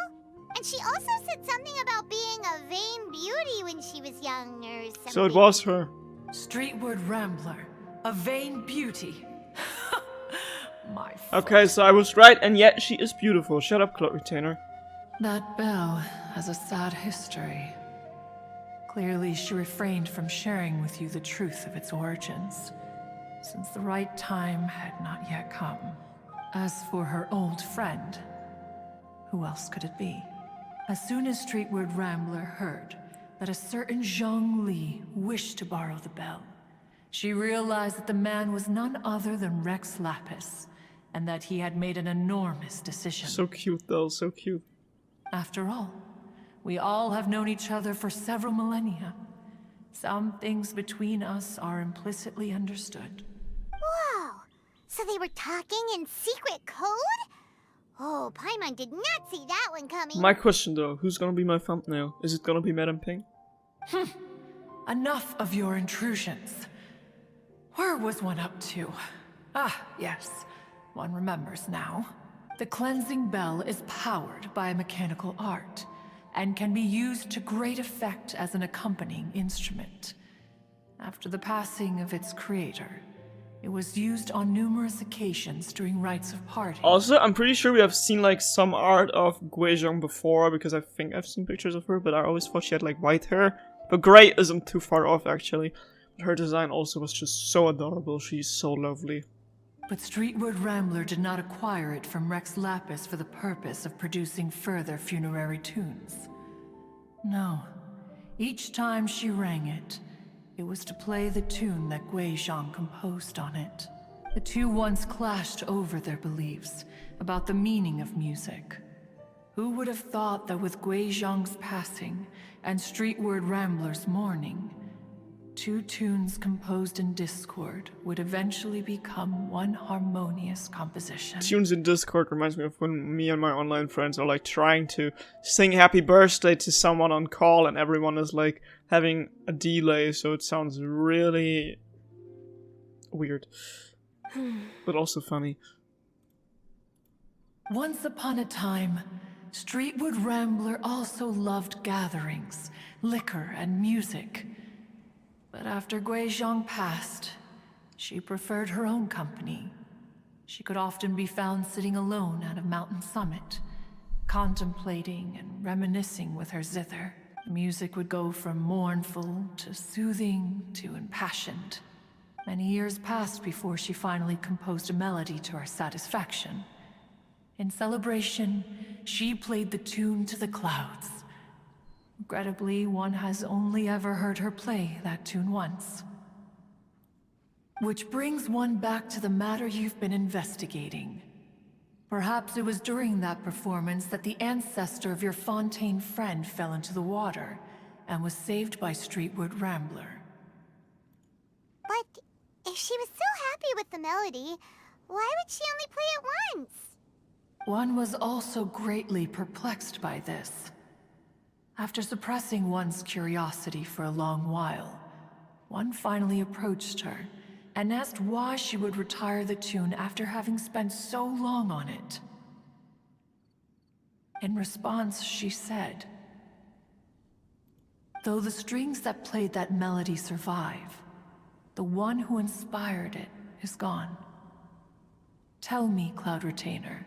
And she also said something about being a vain beauty when she was young or something. So it was her. Streetward Rambler, a vain beauty. My Okay, so I was right, and yet she is beautiful. Shut up, Cloud Retainer. That bell has a sad history. Clearly, she refrained from sharing with you the truth of its origins, since the right time had not yet come. As for her old friend, who else could it be? As soon as Streetward Rambler heard that a certain Zhongli wished to borrow the bell, she realized that the man was none other than Rex Lapis, and that he had made an enormous decision. So cute, though, so cute. After all, we all have known each other for several millennia. Some things between us are implicitly understood. Whoa! So they were talking in secret code? Oh, Paimon did not see that one coming. My question, though, who's gonna be my thumbnail? Is it gonna be Madame Ping? Enough of your intrusions. Where was one up to? Ah, yes. One remembers now. The cleansing bell is powered by a mechanical art, and can be used to great effect as an accompanying instrument. After the passing of its creator, it was used on numerous occasions during rites of party. Also, I'm pretty sure we have seen like some art of Guizhong before, because I think I've seen pictures of her, but I always thought she had like white hair. But gray isn't too far off, actually. Her design also was just so adorable. She's so lovely. But Streetward Rambler did not acquire it from Rex Lapis for the purpose of producing further funerary tunes. No. Each time she rang it, it was to play the tune that Guizhong composed on it. The two once clashed over their beliefs about the meaning of music. Who would have thought that with Guizhong's passing and Streetward Rambler's mourning, two tunes composed in discord would eventually become one harmonious composition? Tunes in Discord reminds me of when me and my online friends are like trying to sing happy birthday to someone on call and everyone is like having a delay, so it sounds really weird. But also funny. Once upon a time, Streetwood Rambler also loved gatherings, liquor, and music. But after Guizhong passed, she preferred her own company. She could often be found sitting alone at a mountain summit, contemplating and reminiscing with her zither. The music would go from mournful to soothing to impassioned. Many years passed before she finally composed a melody to her satisfaction. In celebration, she played the tune to the clouds. Regrettably, one has only ever heard her play that tune once. Which brings one back to the matter you've been investigating. Perhaps it was during that performance that the ancestor of your Fontaine friend fell into the water and was saved by Streetwood Rambler. But if she was so happy with the melody, why would she only play it once? One was also greatly perplexed by this. After suppressing one's curiosity for a long while, one finally approached her and asked why she would retire the tune after having spent so long on it. In response, she said, "Though the strings that played that melody survive, the one who inspired it is gone. Tell me, Cloud Retainer,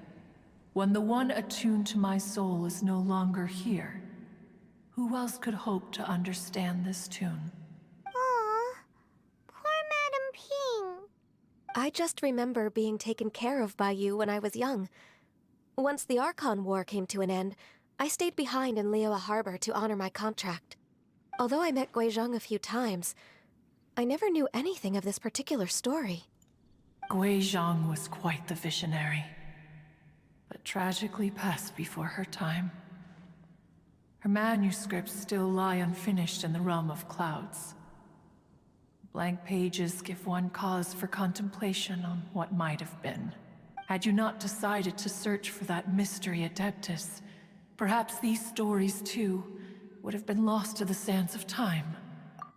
when the one attuned to my soul is no longer here, who else could hope to understand this tune?" Aw, poor Madam Ping. I just remember being taken care of by you when I was young. Once the Archon War came to an end, I stayed behind in Liyue Harbor to honor my contract. Although I met Guizhong a few times, I never knew anything of this particular story. Guizhong was quite the visionary, but tragically passed before her time. Her manuscripts still lie unfinished in the realm of clouds. Blank pages give one cause for contemplation on what might have been. Had you not decided to search for that mystery Adeptus, perhaps these stories too would have been lost to the sands of time.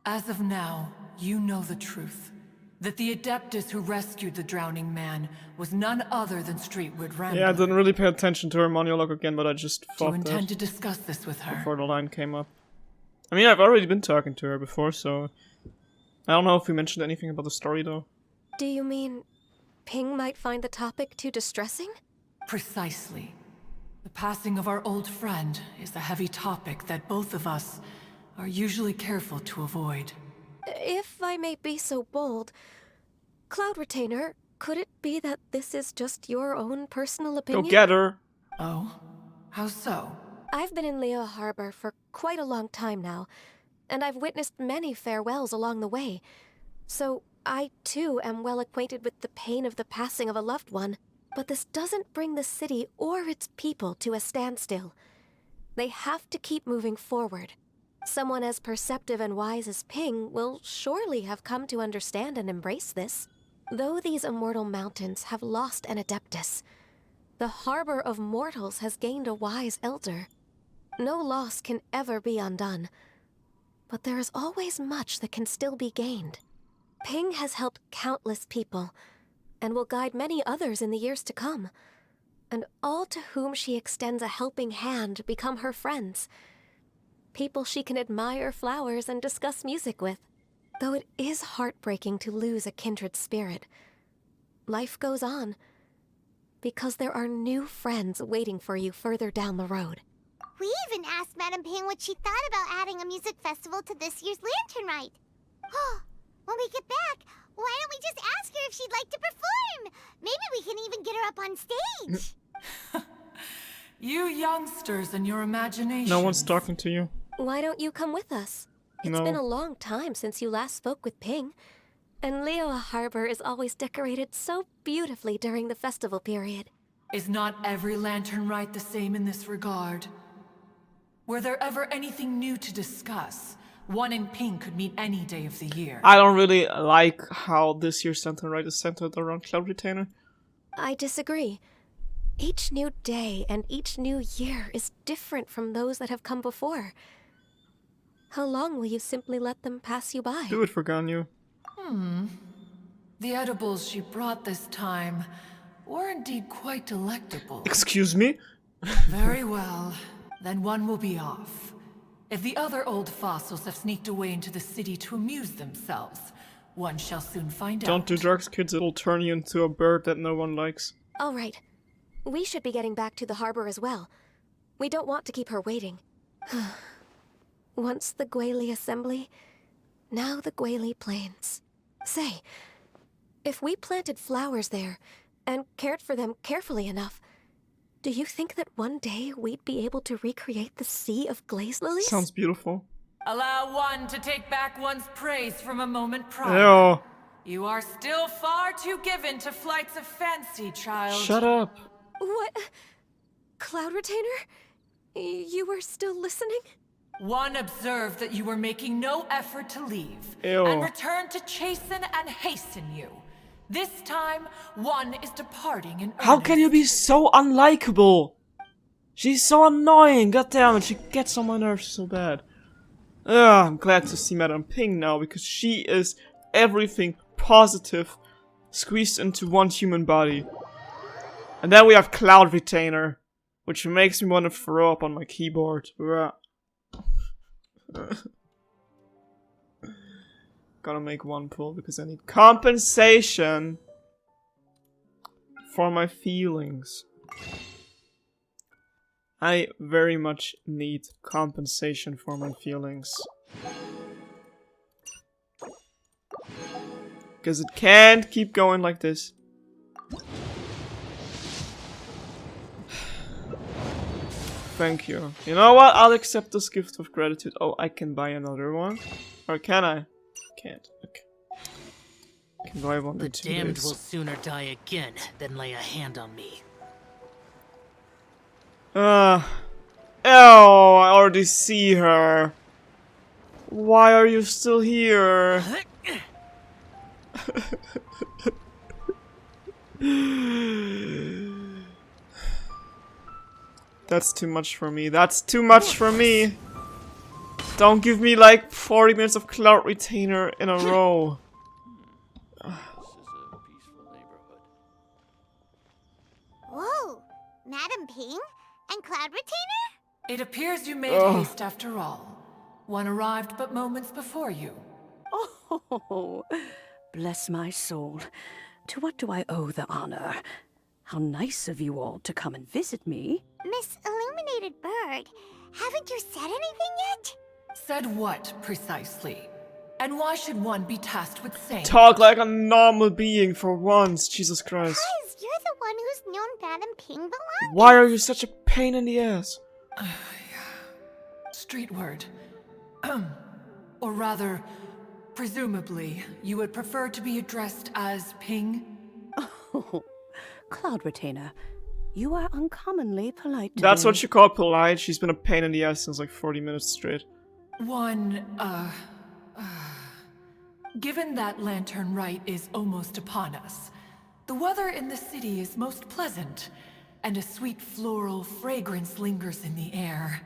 As of now, you know the truth. That the Adeptus who rescued the drowning man was none other than Streetwood Rambler. Yeah, I didn't really pay attention to her monologue again, but I just Do you thought intend to that discuss this with her? before the line came up. I mean, I've already been talking to her before, so I don't know if we mentioned anything about the story though. Do you mean Ping might find the topic too distressing? Precisely. The passing of our old friend is a heavy topic that both of us are usually careful to avoid. If I may be so bold, Cloud Retainer, could it be that this is just your own personal Go opinion? get her! Oh? How so? I've been in Liyue Harbor for quite a long time now, and I've witnessed many farewells along the way. So I, too, am well acquainted with the pain of the passing of a loved one. But this doesn't bring the city or its people to a standstill. They have to keep moving forward. Someone as perceptive and wise as Ping will surely have come to understand and embrace this. Though these immortal mountains have lost an Adeptus, the harbor of mortals has gained a wise elder. No loss can ever be undone, but there is always much that can still be gained. Ping has helped countless people, and will guide many others in the years to come. And all to whom she extends a helping hand become her friends. People she can admire flowers and discuss music with. Though it is heartbreaking to lose a kindred spirit, life goes on, because there are new friends waiting for you further down the road. We even asked Madam Ping what she thought about adding a music festival to this year's Lantern Rite. When we get back, why don't we just ask her if she'd like to perform? Maybe we can even get her up on stage. You youngsters and your imagination. No one's talking to you. Why don't you come with us? It's No. been a long time since you last spoke with Ping. And Liyue Harbor is always decorated so beautifully during the festival period. Is not every lantern rite the same in this regard? Were there ever anything new to discuss? One in pink could mean any day of the year. I don't really like how this year's Lantern Rite is centered around Cloud Retainer. I disagree. Each new day and each new year is different from those that have come before. How long will you simply let them pass you by? Do it for Ganyu. The edibles she brought this time were indeed quite delectable. Excuse me? Very well. Then one will be off. If the other old fossils have sneaked away into the city to amuse themselves, one shall soon find out. Don't do drugs, kids. It'll turn you into a bird that no one likes. All right. We should be getting back to the harbor as well. We don't want to keep her waiting. Once the Guili Assembly, now the Guili Plains. Say, if we planted flowers there and cared for them carefully enough, do you think that one day we'd be able to recreate the sea of glaze lilies? Sounds beautiful. Allow one to take back one's praise from a moment prior. Ew. You are still far too given to flights of fancy, child. Shut up. What? Cloud Retainer? You were still listening? One observed that you were making no effort to leave, Ew. and returned to chasten and hasten you. This time, one is departing in How can you be so unlikable? She's so annoying. God damn it, she gets on my nerves so bad. Ugh, I'm glad to see Madame Ping now because she is everything positive squeezed into one human body. And then we have Cloud Retainer, which makes me want to throw up on my keyboard. Ugh. Gotta make one pull because I need compensation for my feelings. I very much need compensation for my feelings. Because it can't keep going like this. Thank you. You know what? I'll accept this gift of gratitude. Oh, I can buy another one? Or can I? Can't. Okay. I can buy one The in 2 damned days. will sooner die again than lay a hand on me. Oh, I already see her. Why are you still here? That's too much for me. That's too much for me. Don't give me like 40 minutes of Cloud Retainer in a row. Whoa, Madam Ping and Cloud Retainer? It appears you made Ugh. haste after all. One arrived but moments before you. Oh, bless my soul. To what do I owe the honor? How nice of you all to come and visit me. Miss Illuminated Bird, haven't you said anything yet? Said what, precisely? And why should one be tasked with saying? Talk like a normal being for once, Jesus Christ. Because you're the one who's known Madam Ping the longest. Why are you such a pain in the ass? Street word. Or rather, presumably, you would prefer to be addressed as Ping? Oh, Cloud Retainer, you are uncommonly polite today. That's what you call polite. She's been a pain in the ass since like 40 minutes straight. Given that Lantern Rite is almost upon us, the weather in the city is most pleasant, and a sweet floral fragrance lingers in the air.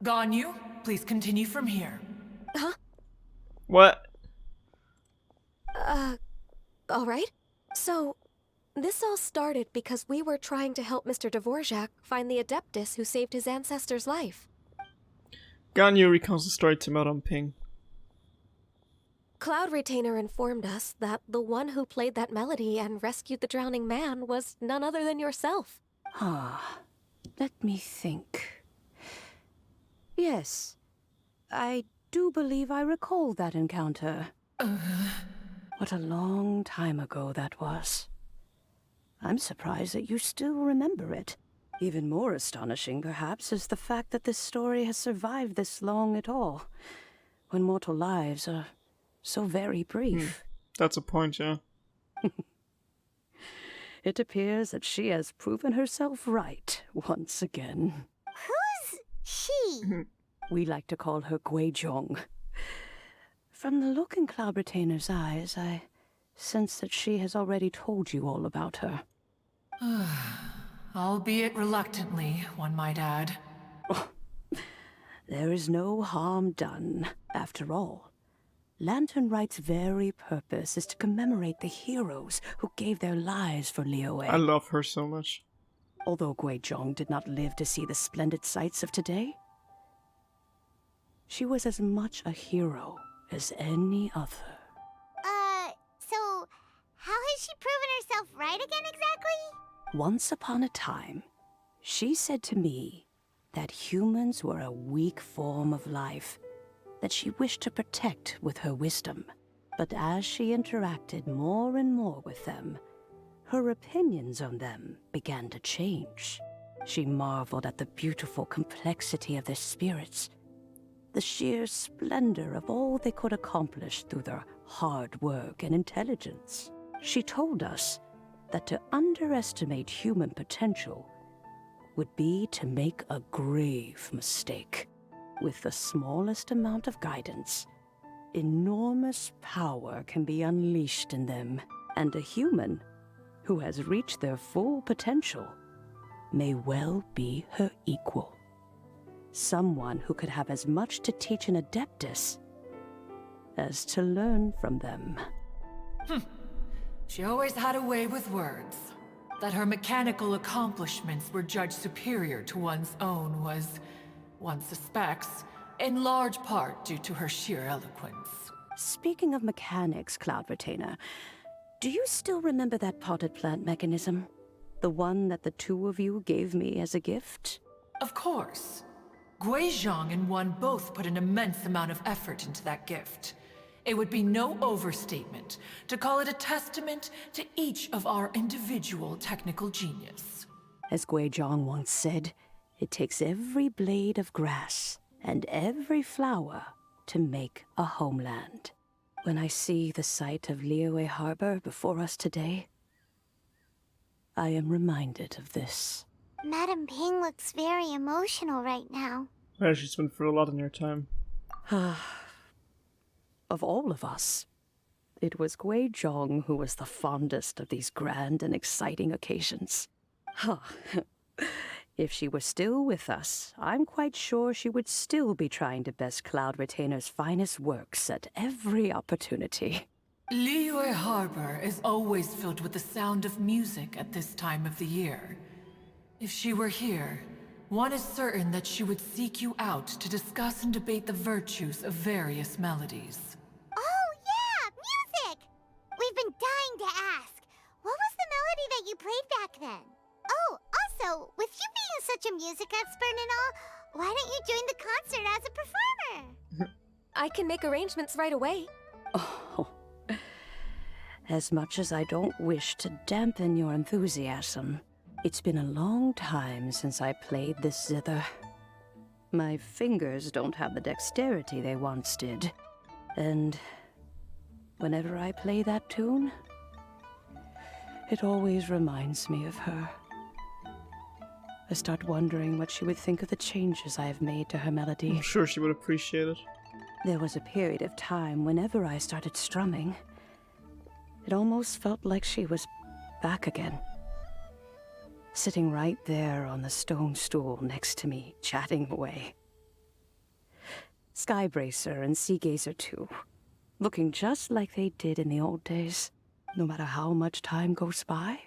Ganyu, please continue from here. What? Alright. So, this all started because we were trying to help Mr. Dvorak find the Adeptus who saved his ancestor's life. Ganyu recounts the story to Madame Ping. Cloud Retainer informed us that the one who played that melody and rescued the drowning man was none other than yourself. Ah, let me think. Yes, I do believe I recall that encounter. What a long time ago that was. I'm surprised that you still remember it. Even more astonishing, perhaps, is the fact that this story has survived this long at all, when mortal lives are so very brief. That's a point, yeah. It appears that she has proven herself right once again. Who's she? We like to call her Guizhong. From the look in Cloud Retainer's eyes, I sense that she has already told you all about her. Albeit reluctantly, one might add. There is no harm done. After all, Lantern Right's very purpose is to commemorate the heroes who gave their lives for Liyue. I love her so much. Although Guizhong did not live to see the splendid sights of today, she was as much a hero as any other. So how has she proven herself right again exactly? Once upon a time, she said to me that humans were a weak form of life that she wished to protect with her wisdom. But as she interacted more and more with them, her opinions on them began to change. She marveled at the beautiful complexity of their spirits, the sheer splendor of all they could accomplish through their hard work and intelligence. She told us that to underestimate human potential would be to make a grave mistake. With the smallest amount of guidance, enormous power can be unleashed in them, and a human who has reached their full potential may well be her equal. Someone who could have as much to teach an Adeptus as to learn from them. She always had a way with words. That her mechanical accomplishments were judged superior to one's own was, one suspects, in large part due to her sheer eloquence. Speaking of mechanics, Cloud Retainer, do you still remember that potted plant mechanism? The one that the two of you gave me as a gift? Of course. Guizhong and one both put an immense amount of effort into that gift. It would be no overstatement to call it a testament to each of our individual technical genius. As Guizhong once said, it takes every blade of grass and every flower to make a homeland. When I see the sight of Liyue Harbor before us today, I am reminded of this. Madam Ping looks very emotional right now. Yeah, she's been through a lot in her time. Of all of us, it was Guizhong who was the fondest of these grand and exciting occasions. If she were still with us, I'm quite sure she would still be trying to best Cloud Retainer's finest works at every opportunity. Liyue Harbor is always filled with the sound of music at this time of the year. If she were here, one is certain that she would seek you out to discuss and debate the virtues of various melodies. Oh yeah, music! We've been dying to ask. What was the melody that you played back then? Oh, also, with you being such a music expert and all, why don't you join the concert as a performer? I can make arrangements right away. Oh, as much as I don't wish to dampen your enthusiasm, it's been a long time since I played this zither. My fingers don't have the dexterity they once did, and whenever I play that tune, it always reminds me of her. I start wondering what she would think of the changes I have made to her melody. I'm sure she would appreciate it. There was a period of time whenever I started strumming, it almost felt like she was back again. Sitting right there on the stone stool next to me, chatting away. Skybracer and Seagazer too, looking just like they did in the old days. No matter how much time goes by,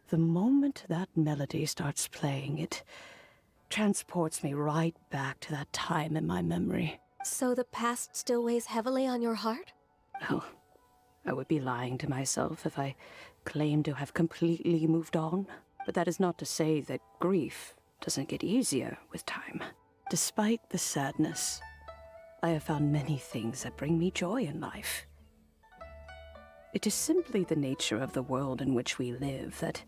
the moment that melody starts playing, it transports me right back to that time in my memory. So the past still weighs heavily on your heart? Oh, I would be lying to myself if I claimed to have completely moved on. But that is not to say that grief doesn't get easier with time. Despite the sadness, I have found many things that bring me joy in life. It is simply the nature of the world in which we live that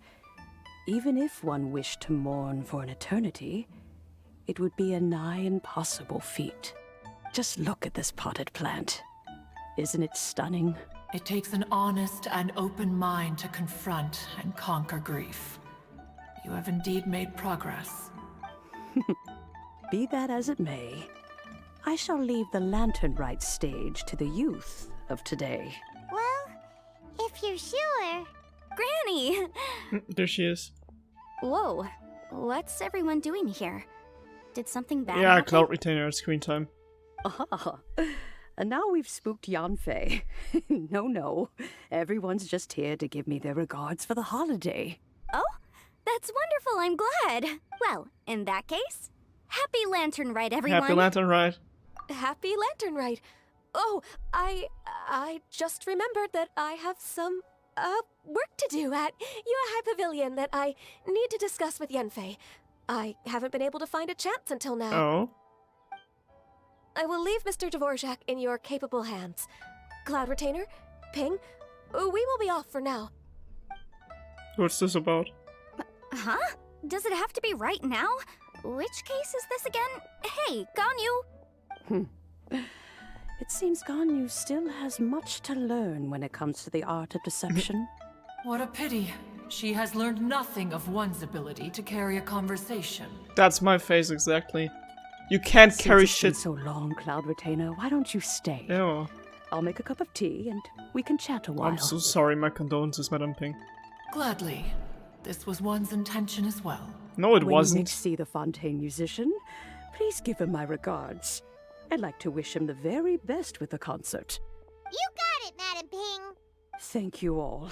even if one wished to mourn for an eternity, it would be a nigh impossible feat. Just look at this potted plant. Isn't it stunning? It takes an honest and open mind to confront and conquer grief. You have indeed made progress. Be that as it may, I shall leave the Lantern Rite stage to the youth of today. Well, if you're sure. Granny! There she is. Whoa, what's everyone doing here? Did something bad Yeah, happen? Cloud Retainer screen time. Ah, and now we've spooked Yanfei. No. Everyone's just here to give me their regards for the holiday. Oh, that's wonderful, I'm glad. Well, in that case, happy Lantern Rite, everyone. Happy Lantern Rite. Happy Lantern Rite. Oh, I just remembered that I have some, work to do at Yuehai Pavilion that I need to discuss with Yanfei. I haven't been able to find a chance until now. Oh. I will leave Mr. Dvorak in your capable hands. Cloud Retainer, Ping, we will be off for now. What's this about? Huh? Does it have to be right now? Which case is this again? Hey, Ganyu! It seems Ganyu still has much to learn when it comes to the art of deception. What a pity. She has learned nothing of one's ability to carry a conversation. That's my face exactly. You can't carry Since it's been shit. so long, Cloud Retainer, why don't you stay? Ew. I'll make a cup of tea and we can chat a while. I'm so sorry. My condolences, Madame Ping. Gladly. This was one's intention as well. No, it When you wasn't. next see the Fontaine musician, please give him my regards. I'd like to wish him the very best with the concert. You got it, Madam Ping. Thank you all.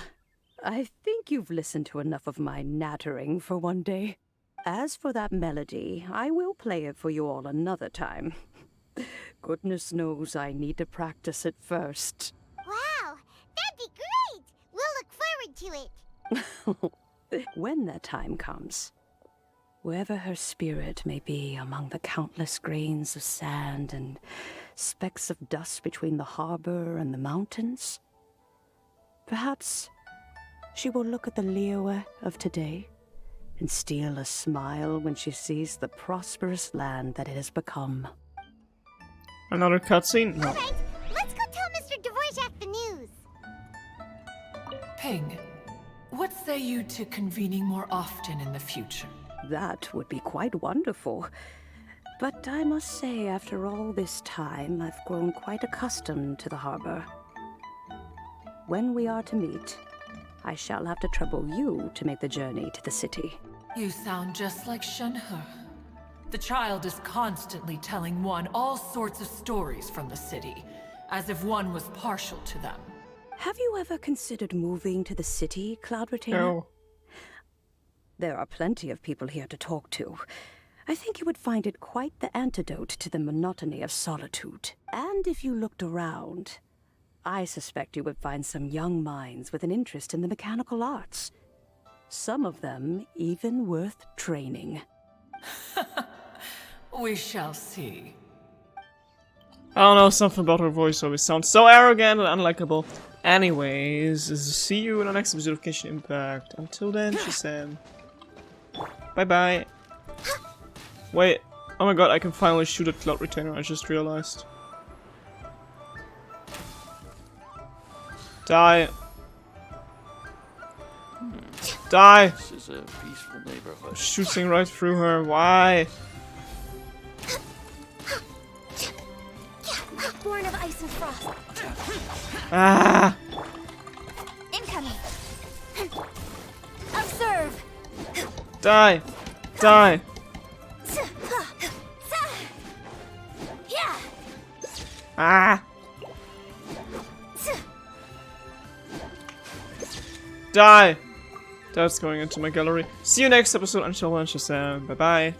I think you've listened to enough of my nattering for one day. As for that melody, I will play it for you all another time. Goodness knows I need to practice it first. Wow, that'd be great. We'll look forward to it. When that time comes, wherever her spirit may be among the countless grains of sand and specks of dust between the harbor and the mountains, perhaps she will look at the Liyue of today and steal a smile when she sees the prosperous land that it has become. Another cutscene? No. All right, let's go tell Mr. Dvorak the news. Ping, what say you to convening more often in the future? That would be quite wonderful. But I must say, after all this time, I've grown quite accustomed to the harbor. When we are to meet, I shall have to trouble you to make the journey to the city. You sound just like Shenhe. The child is constantly telling one all sorts of stories from the city, as if one was partial to them. Have you ever considered moving to the city, Cloud Retainer? No. There are plenty of people here to talk to. I think you would find it quite the antidote to the monotony of solitude. And if you looked around, I suspect you would find some young minds with an interest in the mechanical arts. Some of them even worth training. We shall see. I don't know, something about her voice always sounds so arrogant and unlikable. Anyways, see you in the next episode of Genshin Impact. Until then, she said, bye-bye. Wait, oh my god, I can finally shoot at Cloud Retainer, I just realized. Die. Die! This is a peaceful neighborhood. Shooting right through her, why? Born of ice and frost. Ah! Incoming. Observe. Die! Die! Yeah. Ah! Die! That's going into my gallery. See you next episode. Until then, just bye bye.